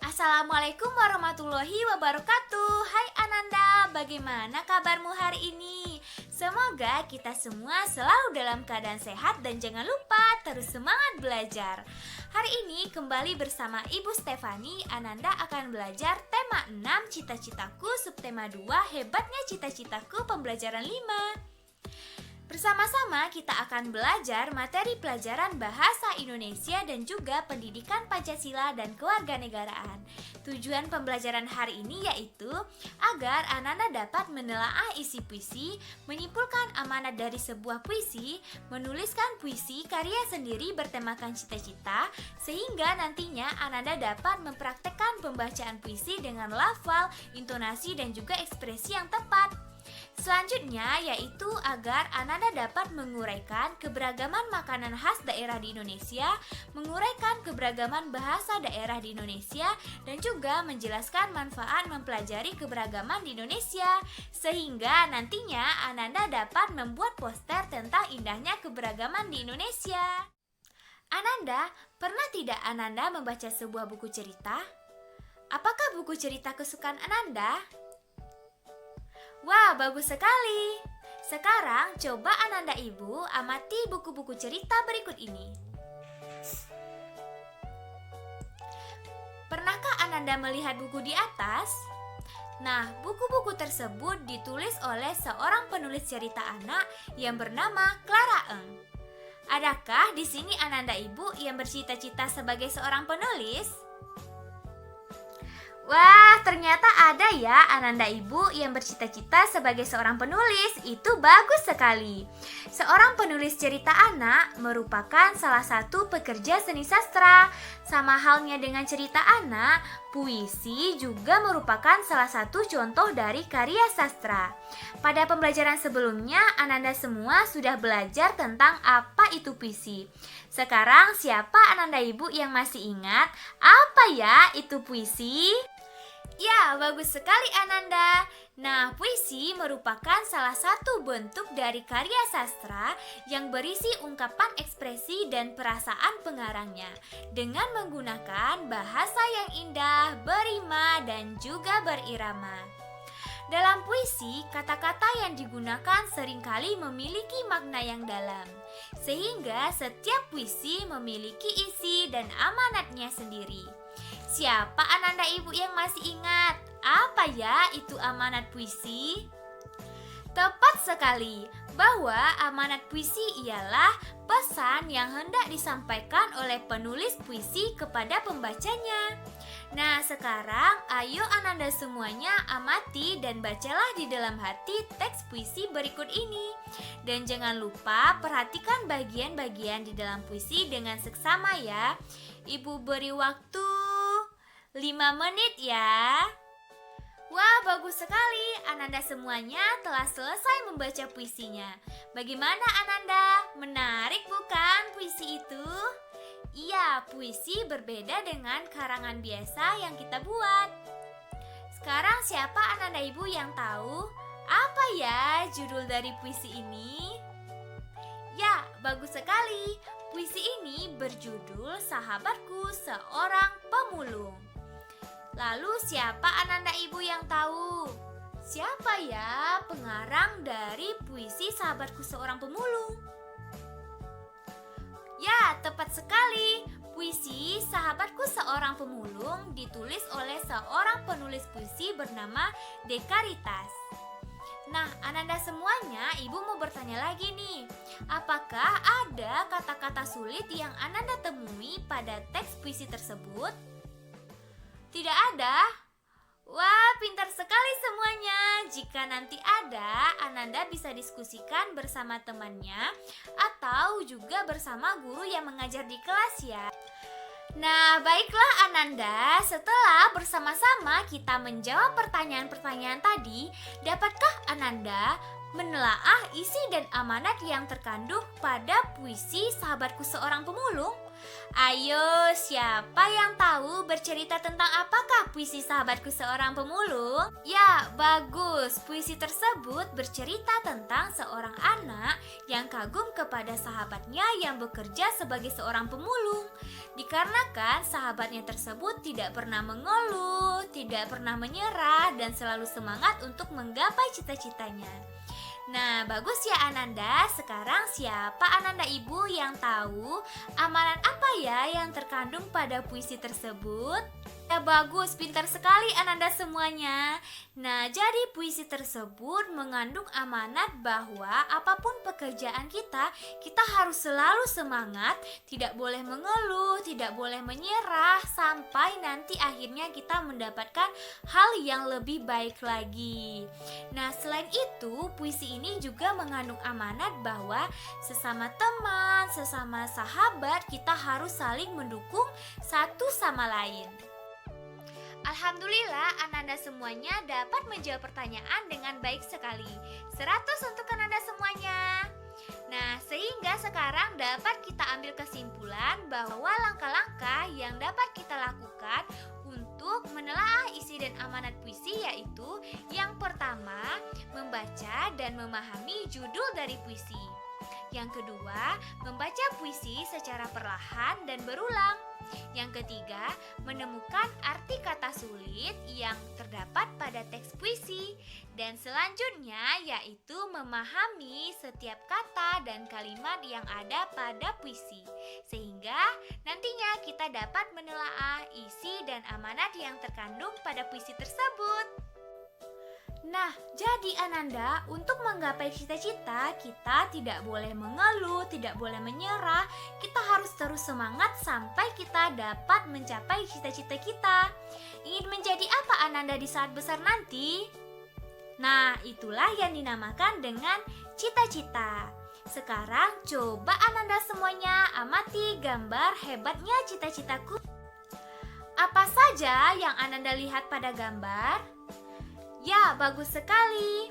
Assalamualaikum warahmatullahi wabarakatuh. Hai Ananda, bagaimana kabarmu hari ini? Semoga kita semua selalu dalam keadaan sehat dan jangan lupa terus semangat belajar. Hari ini kembali bersama Ibu Stefani, Ananda akan belajar tema 6 cita-citaku, subtema 2 hebatnya cita-citaku pembelajaran 5. Bersama-sama kita akan belajar materi pelajaran bahasa Indonesia dan juga pendidikan Pancasila dan kewarganegaraan. Tujuan pembelajaran hari ini yaitu agar Ananda dapat menelaah isi puisi, menyimpulkan amanat dari sebuah puisi, menuliskan puisi karya sendiri bertemakan cita-cita, sehingga nantinya Ananda dapat mempraktekkan pembacaan puisi dengan lafal, intonasi dan juga ekspresi yang tepat. Selanjutnya yaitu agar Ananda dapat menguraikan keberagaman makanan khas daerah di Indonesia, menguraikan keberagaman bahasa daerah di Indonesia, dan juga menjelaskan manfaat mempelajari keberagaman di Indonesia, sehingga nantinya Ananda dapat membuat poster tentang indahnya keberagaman di Indonesia. Ananda, pernah tidak Ananda membaca sebuah buku cerita? Apakah buku cerita kesukaan Ananda? Wah, bagus sekali. Sekarang coba Ananda Ibu amati buku-buku cerita berikut ini. Pernahkah Ananda melihat buku di atas? Nah, buku-buku tersebut ditulis oleh seorang penulis cerita anak yang bernama Clara Eng. Adakah di sini Ananda Ibu yang bercita-cita sebagai seorang penulis? Wah, ternyata ada ya Ananda Ibu yang bercita-cita sebagai seorang penulis. Itu bagus sekali. Seorang penulis cerita anak merupakan salah satu pekerja seni sastra. Sama halnya dengan cerita anak, puisi juga merupakan salah satu contoh dari karya sastra. Pada pembelajaran sebelumnya, Ananda semua sudah belajar tentang apa itu puisi. Sekarang siapa Ananda Ibu yang masih ingat apa ya itu puisi? Ya, bagus sekali Ananda. Nah, puisi merupakan salah satu bentuk dari karya sastra yang berisi ungkapan ekspresi dan perasaan pengarangnya dengan menggunakan bahasa yang indah, berima, dan juga berirama. Dalam puisi, kata-kata yang digunakan seringkali memiliki makna yang dalam, sehingga setiap puisi memiliki isi dan amanatnya sendiri. Siapa Ananda Ibu yang masih ingat? Apa ya itu amanat puisi? Tepat sekali, bahwa amanat puisi ialah pesan yang hendak disampaikan oleh penulis puisi kepada pembacanya. Nah, sekarang ayo Ananda semuanya amati dan bacalah di dalam hati teks puisi berikut ini. Dan jangan lupa perhatikan bagian-bagian di dalam puisi dengan seksama ya. Ibu beri waktu 5 menit ya. Wah, bagus sekali. Ananda semuanya telah selesai membaca puisinya. Bagaimana Ananda? Menarik bukan puisi itu? Iya, puisi berbeda dengan karangan biasa yang kita buat. Sekarang siapa Ananda Ibu yang tahu? Apa ya judul dari puisi ini? Ya, bagus sekali. Puisi ini berjudul Sahabatku Seorang Pemulung. Lalu siapa Ananda Ibu yang tahu? Siapa ya pengarang dari puisi Sahabatku Seorang Pemulung? Ya, tepat sekali. Puisi Sahabatku Seorang Pemulung ditulis oleh seorang penulis puisi bernama Dekaritas. Nah, Ananda semuanya, Ibu mau bertanya lagi nih. Apakah ada kata-kata sulit yang Ananda temui pada teks puisi tersebut? Tidak ada? Wah, pintar sekali semuanya. Jika nanti ada, Ananda bisa diskusikan bersama temannya atau juga bersama guru yang mengajar di kelas ya. Nah, baiklah Ananda, setelah bersama-sama kita menjawab pertanyaan-pertanyaan tadi, dapatkah Ananda menelaah isi dan amanat yang terkandung pada puisi Sahabatku Seorang Pemulung? Ayo, siapa yang tahu bercerita tentang apakah puisi Sahabatku Seorang Pemulung? Ya, bagus. Puisi tersebut bercerita tentang seorang anak yang kagum kepada sahabatnya yang bekerja sebagai seorang pemulung. Dikarenakan sahabatnya tersebut tidak pernah mengeluh, tidak pernah menyerah, dan selalu semangat untuk menggapai cita-citanya. Nah, bagus ya Ananda. Sekarang siapa Ananda Ibu yang tahu amalan apa ya yang terkandung pada puisi tersebut? Ya bagus, pintar sekali Ananda semuanya. Nah, jadi puisi tersebut mengandung amanat bahwa apapun pekerjaan kita harus selalu semangat, tidak boleh mengeluh, tidak boleh menyerah sampai nanti akhirnya kita mendapatkan hal yang lebih baik lagi. Nah, selain itu, puisi ini juga mengandung amanat bahwa sesama teman, sesama sahabat, kita harus saling mendukung satu sama lain. Alhamdulillah, Ananda semuanya dapat menjawab pertanyaan dengan baik sekali. 100 untuk Ananda semuanya. Nah, sehingga sekarang dapat kita ambil kesimpulan bahwa langkah-langkah yang dapat kita lakukan untuk menelaah isi dan amanat puisi yaitu yang pertama, membaca dan memahami judul dari puisi. Yang kedua, membaca puisi secara perlahan dan berulang. Yang ketiga, menemukan arti kata sulit yang terdapat pada teks puisi. Dan selanjutnya yaitu memahami setiap kata dan kalimat yang ada pada puisi. Sehingga nantinya kita dapat menelaah isi dan amanat yang terkandung pada puisi tersebut. Nah, jadi Ananda, untuk menggapai cita-cita, kita tidak boleh mengeluh, tidak boleh menyerah. Kita harus terus semangat sampai kita dapat mencapai cita-cita kita. Ingin menjadi apa Ananda di saat besar nanti? Nah, itulah yang dinamakan dengan cita-cita. Sekarang coba Ananda semuanya amati gambar hebatnya cita-citaku. Apa saja yang Ananda lihat pada gambar? Ya, bagus sekali.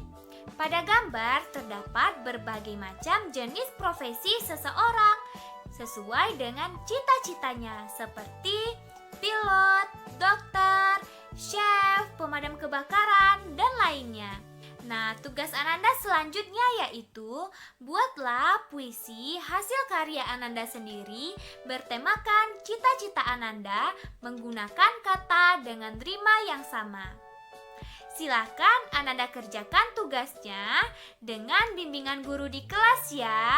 Pada gambar terdapat berbagai macam jenis profesi seseorang sesuai dengan cita-citanya seperti pilot, dokter, chef, pemadam kebakaran, dan lainnya. Nah, tugas Ananda selanjutnya yaitu buatlah puisi hasil karya Ananda sendiri bertemakan cita-cita Ananda menggunakan kata dengan rima yang sama. Silakan Ananda kerjakan tugasnya dengan bimbingan guru di kelas ya.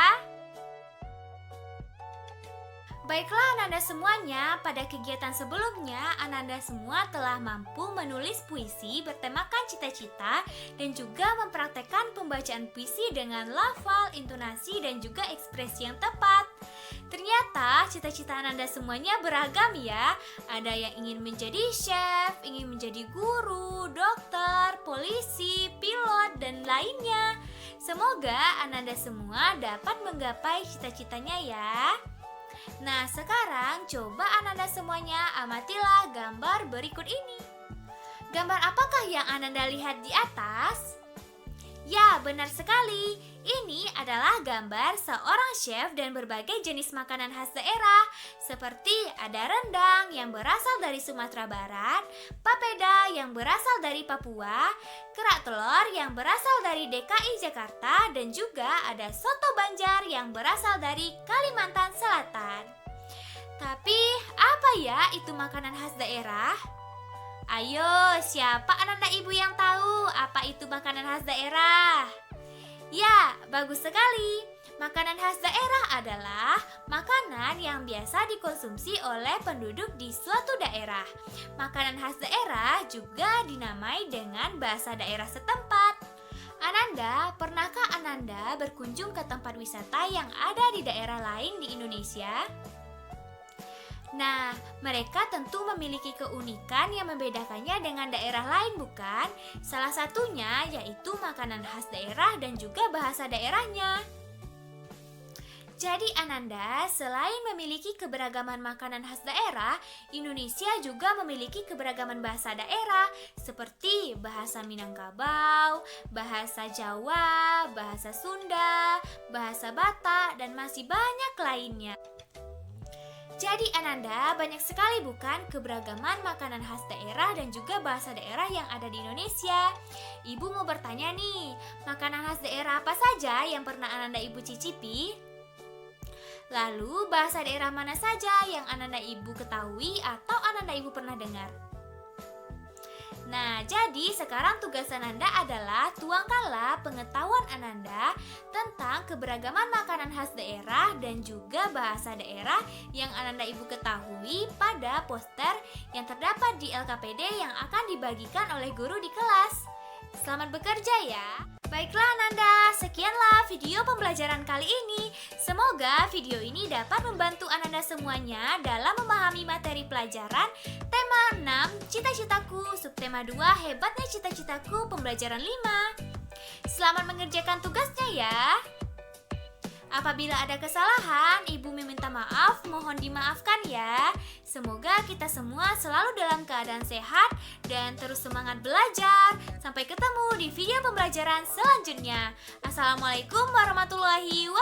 Baiklah Ananda semuanya, pada kegiatan sebelumnya Ananda semua telah mampu menulis puisi bertemakan cita-cita dan juga mempraktekkan pembacaan puisi dengan lafal, intonasi, dan juga ekspresi yang tepat. Ternyata cita-cita Ananda semuanya beragam ya. Ada yang ingin menjadi chef, ingin menjadi guru, dokter, polisi, pilot, dan lainnya. Semoga Ananda semua dapat menggapai cita-citanya ya. Nah, sekarang coba Ananda semuanya amatilah gambar berikut ini. Gambar apakah yang Ananda lihat di atas? Ya, benar sekali. Ini adalah gambar seorang chef dan berbagai jenis makanan khas daerah, seperti ada rendang yang berasal dari Sumatera Barat, papeda yang berasal dari Papua, kerak telur yang berasal dari DKI Jakarta, dan juga ada soto Banjar yang berasal dari Kalimantan Selatan. Tapi, apa ya itu makanan khas daerah? Ayo, siapa Ananda Ibu yang tahu apa itu makanan khas daerah? Ya, bagus sekali. Makanan khas daerah adalah makanan yang biasa dikonsumsi oleh penduduk di suatu daerah. Makanan khas daerah juga dinamai dengan bahasa daerah setempat. Ananda, pernahkah Ananda berkunjung ke tempat wisata yang ada di daerah lain di Indonesia? Nah, mereka tentu memiliki keunikan yang membedakannya dengan daerah lain, bukan? Salah satunya yaitu makanan khas daerah dan juga bahasa daerahnya. Jadi Ananda, selain memiliki keberagaman makanan khas daerah, Indonesia juga memiliki keberagaman bahasa daerah seperti bahasa Minangkabau, bahasa Jawa, bahasa Sunda, bahasa Batak, dan masih banyak lainnya. Jadi Ananda, banyak sekali bukan keberagaman makanan khas daerah dan juga bahasa daerah yang ada di Indonesia. Ibu mau bertanya nih, makanan khas daerah apa saja yang pernah Ananda Ibu cicipi? Lalu bahasa daerah mana saja yang Ananda Ibu ketahui atau Ananda Ibu pernah dengar? Nah, jadi sekarang tugas Ananda adalah tuangkanlah pengetahuan Ananda tentang keberagaman makanan khas daerah dan juga bahasa daerah yang Ananda Ibu ketahui pada poster yang terdapat di LKPD yang akan dibagikan oleh guru di kelas. Selamat bekerja ya! Baiklah Ananda, sekianlah video pembelajaran kali ini. Semoga video ini dapat membantu Ananda semuanya dalam memahami materi pelajaran tema 6, cita-citaku, subtema 2, hebatnya cita-citaku, pembelajaran 5. Selamat mengerjakan tugasnya ya. Apabila ada kesalahan, Ibu meminta maaf, mohon dimaafkan ya. Semoga kita semua selalu dalam keadaan sehat dan terus semangat belajar. Sampai ketemu di video pembelajaran selanjutnya. Assalamualaikum warahmatullahi wabarakatuh.